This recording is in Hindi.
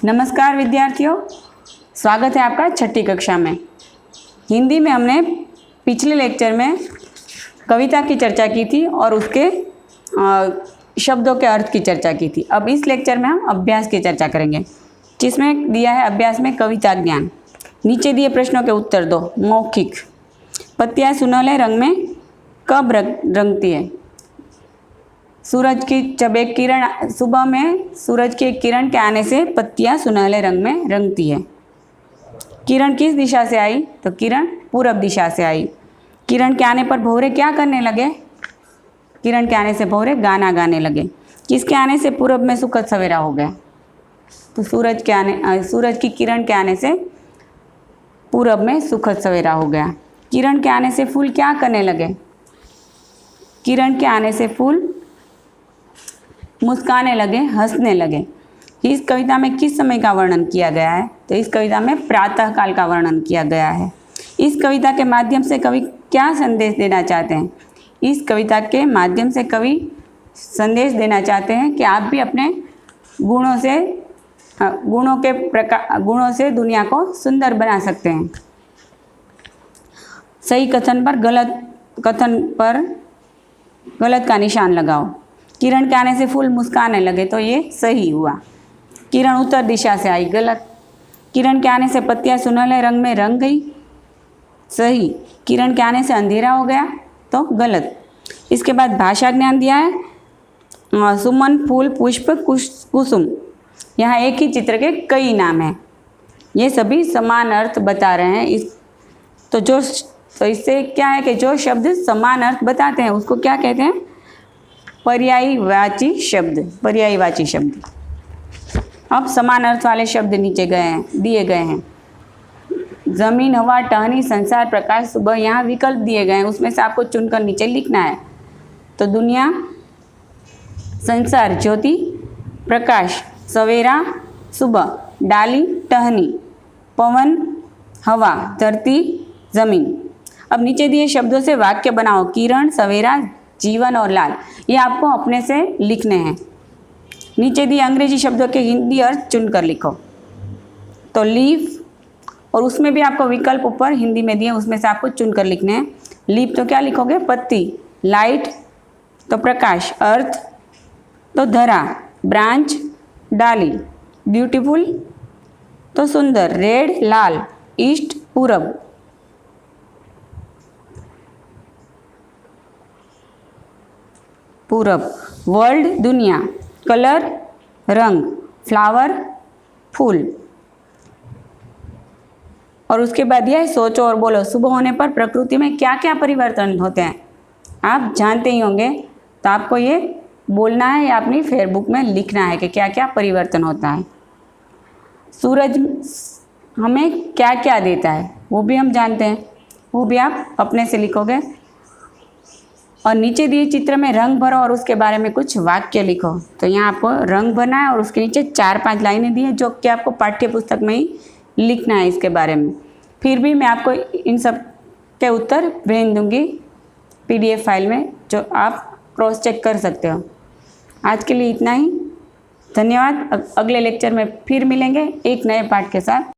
नमस्कार विद्यार्थियों, स्वागत है आपका छठी कक्षा में। हिंदी में हमने पिछले लेक्चर में कविता की चर्चा की थी और उसके शब्दों के अर्थ की चर्चा की थी। अब इस लेक्चर में हम अभ्यास की चर्चा करेंगे, जिसमें दिया है अभ्यास में कविता ज्ञान। नीचे दिए प्रश्नों के उत्तर दो। मौखिक, पत्तियां सुनहले रंग में कब रंगती है? सूरज की जब एक किरण, सुबह में सूरज की एक किरण के आने से पत्तियां सुनहले रंग में रंगती है। किरण किस दिशा से आई? तो किरण पूरब दिशा से आई। किरण के आने पर भौरे क्या करने लगे? किरण के आने से भौरे गाना गाने लगे। किसके आने से पूरब में सुखद सवेरा हो गया? तो सूरज की किरण के आने से पूरब में सुखद सवेरा हो गया। किरण के आने से फूल क्या करने लगे? किरण के आने से फूल मुस्काने लगे, हंसने लगे। इस कविता में किस समय का वर्णन किया गया है? तो इस कविता में प्रातः काल का वर्णन किया गया है। इस कविता के माध्यम से कवि क्या संदेश देना चाहते हैं? इस कविता के माध्यम से कवि संदेश देना चाहते हैं कि आप भी अपने गुणों से दुनिया को सुंदर बना सकते हैं। सही कथन पर गलत का निशान लगाओ। किरण के आने से फूल मुस्काने लगे, तो ये सही हुआ। किरण उत्तर दिशा से आई, गलत। किरण के आने से पत्तियां सुनहले रंग में रंग गई, सही। किरण के आने से अंधेरा हो गया, तो गलत। इसके बाद भाषा ज्ञान दिया है। सुमन, फूल, पुष्प, कुसुम, यहाँ एक ही चित्र के कई नाम हैं। ये सभी समान अर्थ बता रहे हैं। तो इससे क्या है कि जो शब्द समान अर्थ बताते हैं उसको क्या कहते हैं? पर्यायवाची शब्द। अब समान अर्थ वाले शब्द नीचे दिए गए हैं। जमीन, हवा, टहनी, संसार, प्रकाश, सुबह, यहाँ विकल्प दिए गए हैं। उसमें से आपको चुनकर नीचे लिखना है। तो दुनिया, संसार, ज्योति, प्रकाश, सवेरा, सुबह, डाली, टहनी, पवन, हवा, धरती, जमीन। अब नीचे दिए शब्दों से वाक्य बनाओ। किरण, सवेरा, जीवन और लाल, ये आपको अपने से लिखने हैं। नीचे दिए अंग्रेजी शब्दों के हिंदी अर्थ चुनकर लिखो। तो लीफ, और उसमें भी आपको विकल्प ऊपर हिंदी में दिए, उसमें से आपको चुनकर लिखने हैं। लीफ तो क्या लिखोगे? पत्ती। लाइट तो प्रकाश। अर्थ तो धरा। ब्रांच डाली। ब्यूटीफुल तो सुंदर। रेड लाल। ईस्ट पूरब। वर्ल्ड दुनिया। कलर रंग। फ्लावर फूल। और उसके बाद यह सोचो और बोलो। सुबह होने पर प्रकृति में क्या क्या परिवर्तन होते हैं आप जानते ही होंगे, तो आपको ये बोलना है या अपनी फेसबुक में लिखना है कि क्या क्या परिवर्तन होता है। सूरज हमें क्या क्या देता है वो भी हम जानते हैं, वो भी आप अपने से लिखोगे। और नीचे दिए चित्र में रंग भरो और उसके बारे में कुछ वाक्य लिखो। तो यहाँ आपको रंग भरना है और उसके नीचे 4-5 लाइनें दी हैं जो कि आपको पाठ्य पुस्तक में ही लिखना है इसके बारे में। फिर भी मैं आपको इन सब के उत्तर भेज दूँगी PDF फाइल में, जो आप क्रॉस चेक कर सकते हो। आज के लिए इतना ही। धन्यवाद। अगले लेक्चर में फिर मिलेंगे एक नए पाठ के साथ।